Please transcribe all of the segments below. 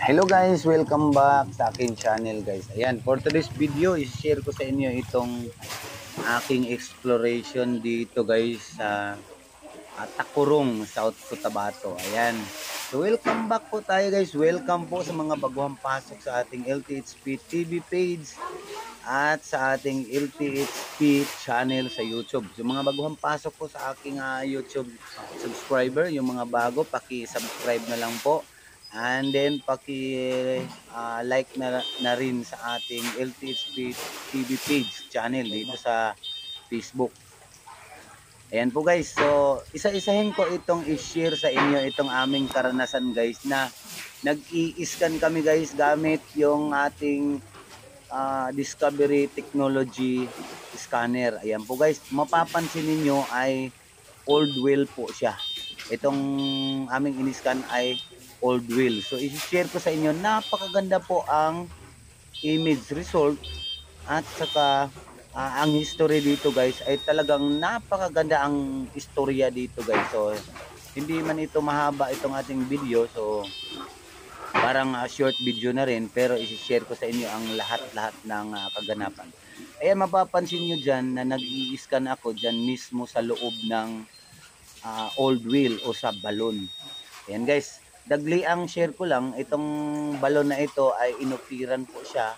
Hello guys, welcome back sa akin channel guys. Ayan, for today's video, i-share ko sa inyo itong aking exploration dito guys sa Takurong, South Cotabato. Ayan. So welcome back po tayo guys. Welcome po sa mga baguhang pasok sa ating LTHP TV page at sa ating LTHP channel sa YouTube. So mga baguhang pasok po sa aking YouTube subscriber, yung mga bago, paki-subscribe na lang po. And then like na rin sa ating LTHP TV page channel dito sa Facebook. Ayan po guys. So isa-isahin ko itong i-share sa inyo itong aming karanasan guys na nag-i-scan kami guys gamit yung ating Discovery Technology scanner. Ayan po guys. Mapapansin niyo ay old wheel po siya. Itong aming in-scan ay old wheel. So i-share ko sa inyo, napakaganda po ang image result at saka ang history dito guys ay talagang napakaganda ang istorya dito guys. So hindi man ito mahaba itong ating video, so parang short video na rin, pero i-share ko sa inyo ang lahat-lahat ng kaganapan. Ayan, mapapansin nyo dyan na nag-i-scan ako dyan mismo sa loob ng old wheel o sa balon. Ayan guys, dagli ang share ko lang, itong balon na ito ay inupiran po siya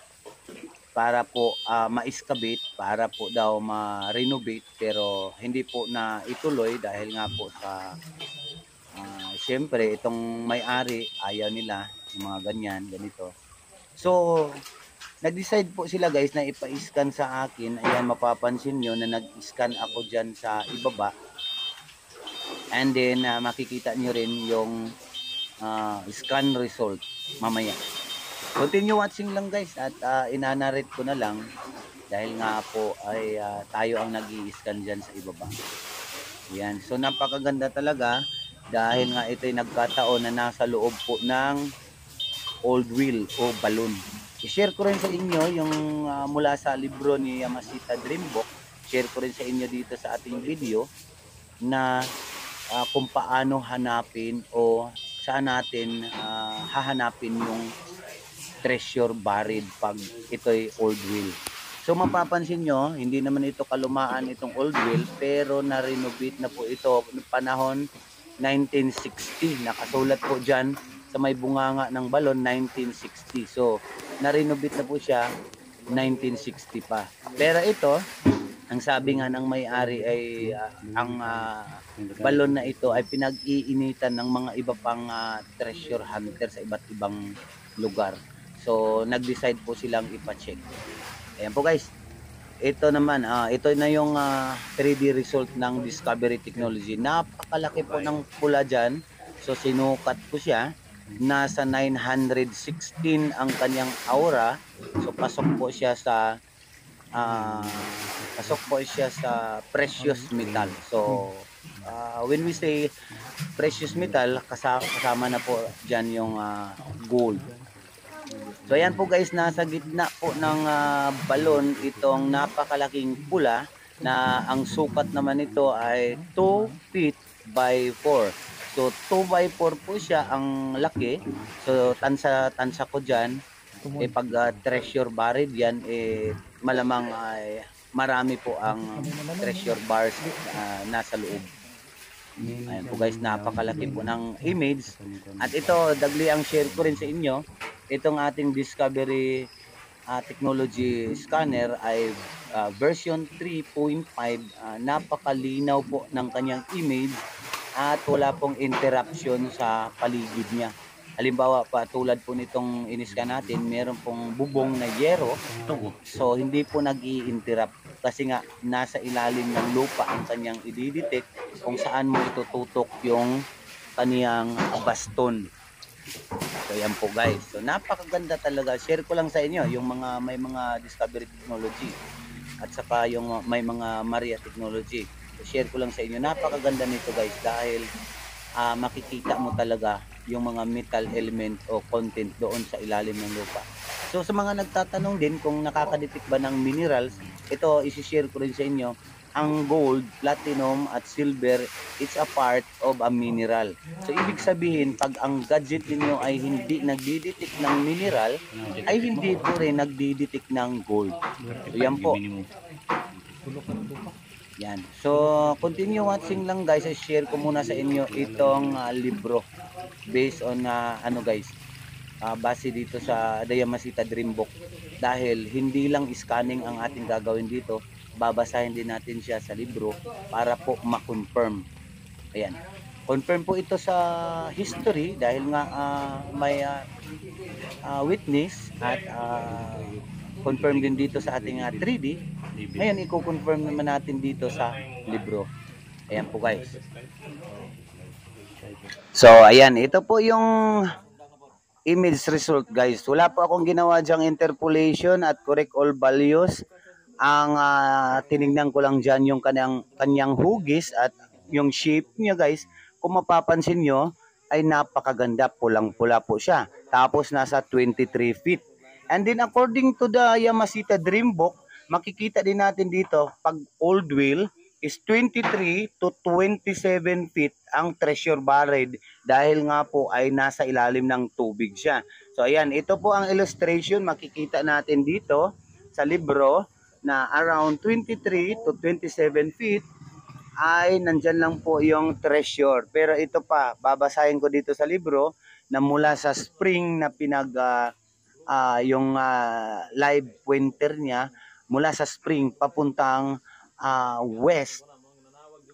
para po maiskabit, para po daw ma-renovate, pero hindi po na ituloy dahil nga po sa syempre itong may-ari ayaw nila yung mga ganito. So nag-decide po sila guys na ipa-scan sa akin. Ayan, mapapansin nyo na nag-scan ako dyan sa ibaba, and then makikita nyo rin yung scan result mamaya. Continue watching lang guys at inanarate ko na lang dahil nga po ay tayo ang nag-i-scan dyan sa ibaba. Yan. So napakaganda talaga dahil nga ito'y nagkataon na nasa loob po ng old wheel o balloon. I-share ko rin sa inyo yung mula sa libro ni Yamashita Dreambook. Share ko rin sa inyo dito sa ating video na kung paano hanapin o saan natin hahanapin yung treasure buried pag ito'y old wheel. So mapapansin nyo, hindi naman ito kalumaan itong old wheel, pero na-renovate na po ito noong panahon 1960. Nakasulat po dyan sa may bunganga ng balon 1960. So na-renovate na po siya 1960 pa. Pero ito, ang sabi nga ng may-ari ay ang balon na ito ay pinag-iinitan ng mga iba pang treasure hunter sa iba't ibang lugar. So nag-decide po silang ipa-check. Ayan po guys. Ito naman, ito na yung 3D result ng Discovery Technology. Napakalaki po ng pula dyan. So sinukat ko siya. Nasa 916 ang kanyang aura. So pasok po siya sa precious metal. So when we say precious metal, kasama na po dyan yung gold. So ayan po guys, nasa gitna po ng balon itong napakalaking pula na ang sukat naman nito ay 2 feet by 4. So 2 by 4 po siya ang laki. So tansa ko dyan, pag treasure buried yan, malamang ay marami po ang treasure bars nasa loob. Ayan po guys, napakalaki po ng image. At ito, dagli ang share ko rin sa inyo. Itong ating Discovery Technology scanner ay version 3.5. Napakalinaw po ng kanyang image at wala pong interruption sa paligid niya. Halimbawa pa, tulad po nitong in-scan natin, meron pong bubong na yero. So hindi po nag-i-interrupt kasi nga nasa ilalim ng lupa ang kanyang i-detect kung saan mo itututok yung kaniyang baston. So yan po guys. So napakaganda talaga. Share ko lang sa inyo yung mga may mga Discovery Technology at saka yung may mga Maria Technology. So, share ko lang sa inyo. Napakaganda nito guys dahil makikita mo talaga yung mga metal element o content doon sa ilalim ng lupa. So sa mga nagtatanong din kung nakakadetect ba ng minerals, ito isi-share ko rin sa inyo. ang gold, platinum at silver, it's a part of a mineral. So ibig sabihin, pag ang gadget ninyo ay hindi nagdidetect ng mineral, ay hindi po rin nagdidetect ng gold. So yan po. Yan. So continue watching lang guys. I-share ko muna sa inyo itong libro based on ano guys, base dito sa Dayamasita Dream Book. Dahil hindi lang scanning ang ating gagawin dito, babasahin din natin siya sa libro para po ma-confirm. Ayan. Confirm po ito sa history dahil nga may witness at confirm din dito sa ating 3D. Ngayon, i-confirm naman natin dito sa libro. Ayan po guys. So, ayan. Ito po yung image result guys. Wala po akong ginawa dyang interpolation at correct all values. Ang tinignan ko lang dyan yung kanyang hugis at yung shape niya guys. Kung mapapansin nyo, ay napakaganda. Pulang-pula po siya. Tapos nasa 23 feet. And then according to the Yamasita Dream Book, makikita din natin dito, pag old wheel is 23 to 27 feet ang treasure buried dahil nga po ay nasa ilalim ng tubig siya. So ayan, ito po ang illustration makikita natin dito sa libro na around 23 to 27 feet ay nandyan lang po yung treasure. Pero ito pa, babasahin ko dito sa libro na mula sa spring na yung live pointer niya, mula sa spring papuntang west,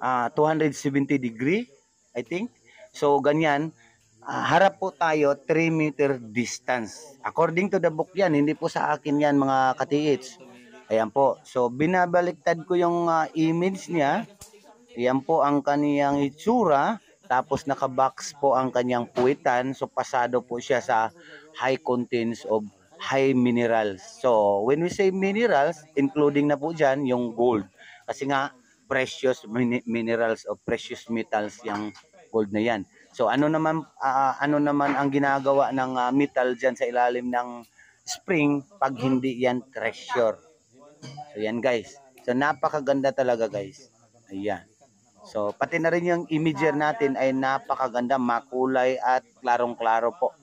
270 degree, I think. So, ganyan. Harap po tayo 3 meter distance. According to the book yan, hindi po sa akin yan mga katiits. Ayan po. So, binabaliktad ko yung image niya. Ayan po ang kaniyang itsura. Tapos nakabox po ang kanyang puwitan. So, pasado po siya sa high contents of high minerals. So, when we say minerals, including na po dyan yung gold. Kasi nga, precious minerals o precious metals yung gold na yan. So, ano naman ang ginagawa ng metal dyan sa ilalim ng spring pag hindi yan treasure. So, yan guys. So, napakaganda talaga guys. Ayan. So, pati na rin yung imager natin ay napakaganda, makulay at klarong-klaro po.